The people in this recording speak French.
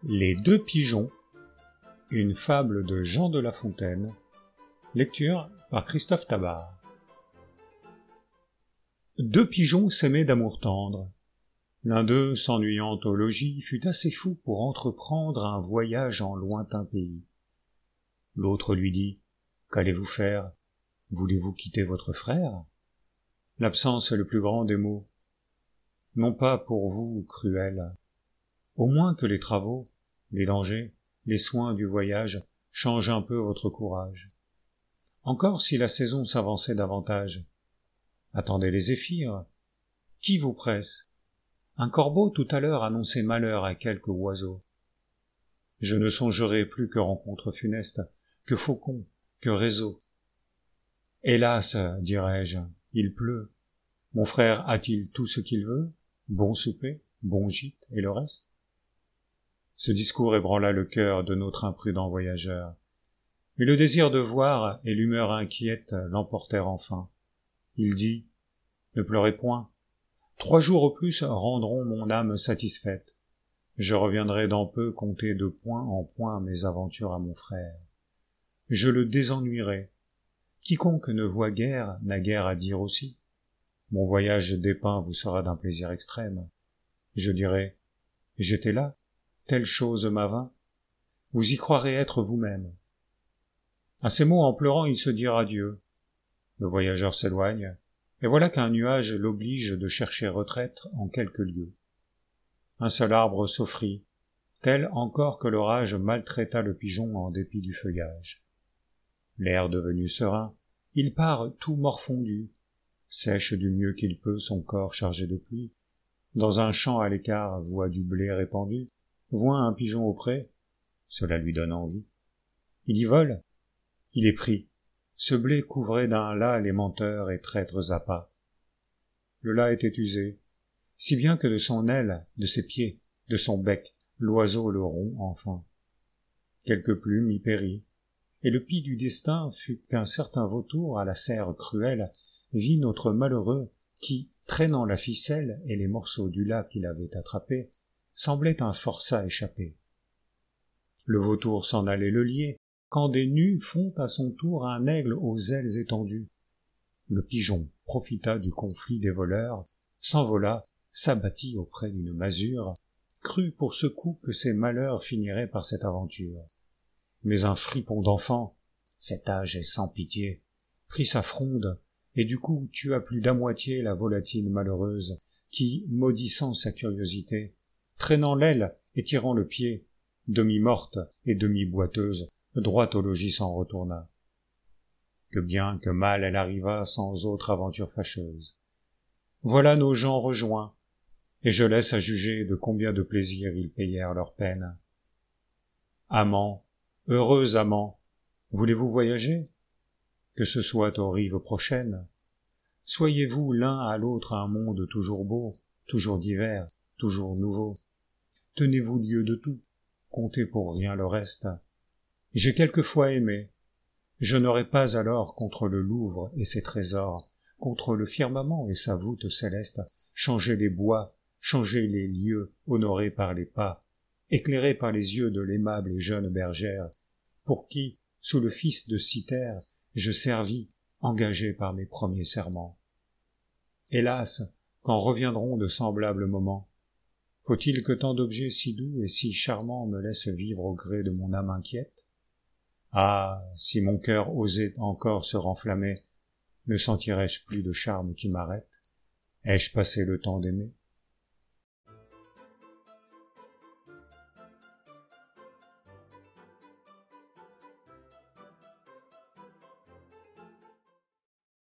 Les deux pigeons, une fable de Jean de La Fontaine, lecture par Christophe Tabar. Deux pigeons s'aimaient d'amour tendre. L'un d'eux, s'ennuyant au logis, fut assez fou pour entreprendre un voyage en lointain pays. L'autre lui dit : « Qu'allez-vous faire ? Voulez-vous quitter votre frère ? L'absence est le plus grand des maux. Non pas pour vous, cruel, au moins que les travaux, les dangers, les soins du voyage changent un peu votre courage. Encore si la saison s'avançait davantage. Attendez les zéphyrs. Qui vous presse ? Un corbeau tout à l'heure annonçait malheur à quelque oiseau. Je ne songerai plus que rencontre funeste, que faucon, que réseau. Hélas, dirais-je, il pleut. Mon frère a-t-il tout ce qu'il veut ? Bon souper, bon gîte et le reste ? Ce discours ébranla le cœur de notre imprudent voyageur. Mais le désir de voir et l'humeur inquiète l'emportèrent enfin. Il dit : « Ne pleurez point. 3 jours au plus rendront mon âme satisfaite. Je reviendrai dans peu conter de point en point mes aventures à mon frère. Je le désennuierai. Quiconque ne voit guère n'a guère à dire aussi. Mon voyage dépeint vous sera d'un plaisir extrême. Je dirai : j'étais là, telle chose m'avint. Vous y croirez être vous-même. » À ces mots, en pleurant, il se dit adieu. Le voyageur s'éloigne, et voilà qu'un nuage l'oblige de chercher retraite en quelques lieues. Un seul arbre s'offrit, tel encore que l'orage maltraita le pigeon en dépit du feuillage. L'air devenu serein, il part tout morfondu, sèche du mieux qu'il peut son corps chargé de pluie. Dans un champ à l'écart voit du blé répandu, voit un pigeon au pré, cela lui donne envie. Il y vole, il est pris. Ce blé couvrait d'un lacs les menteurs et traîtres appâts. Le lacs était usé, si bien que de son aile, de ses pieds, de son bec, l'oiseau le rompt enfin. Quelques plumes y périt, et le pis du destin fut qu'un certain vautour à la serre cruelle vit notre malheureux qui, traînant la ficelle et les morceaux du lacs qu'il avait attrapés, semblait un forçat échappé. Le vautour s'en allait le lier, quand des nues font à son tour un aigle aux ailes étendues. Le pigeon profita du conflit des voleurs, s'envola, s'abattit auprès d'une masure, crut pour ce coup que ses malheurs finiraient par cette aventure. Mais un fripon d'enfant, cet âge est sans pitié, prit sa fronde, et du coup tua plus d'à moitié la volatile malheureuse, qui, maudissant sa curiosité, traînant l'aile et tirant le pied, demi-morte et demi-boiteuse, droit au logis s'en retourna. Que bien que mal elle arriva sans autre aventure fâcheuse. Voilà nos gens rejoints, et je laisse à juger de combien de plaisirs ils payèrent leur peine. Amants, heureux amants, voulez-vous voyager ? Que ce soit aux rives prochaines. Soyez-vous l'un à l'autre un monde toujours beau, toujours divers, toujours nouveau. Tenez-vous lieu de tout, comptez pour rien le reste. J'ai quelquefois aimé. Je n'aurais pas alors contre le Louvre et ses trésors, contre le firmament et sa voûte céleste, changé les bois, changé les lieux honorés par les pas, éclairés par les yeux de l'aimable et jeune bergère, pour qui, sous le fils de Cythère, je servis, engagé par mes premiers serments. Hélas, quand reviendront de semblables moments, faut-il que tant d'objets si doux et si charmants me laissent vivre au gré de mon âme inquiète ? Ah, si mon cœur osait encore se renflammer, ne sentirais-je plus de charme qui m'arrête ? Ai-je passé le temps d'aimer ?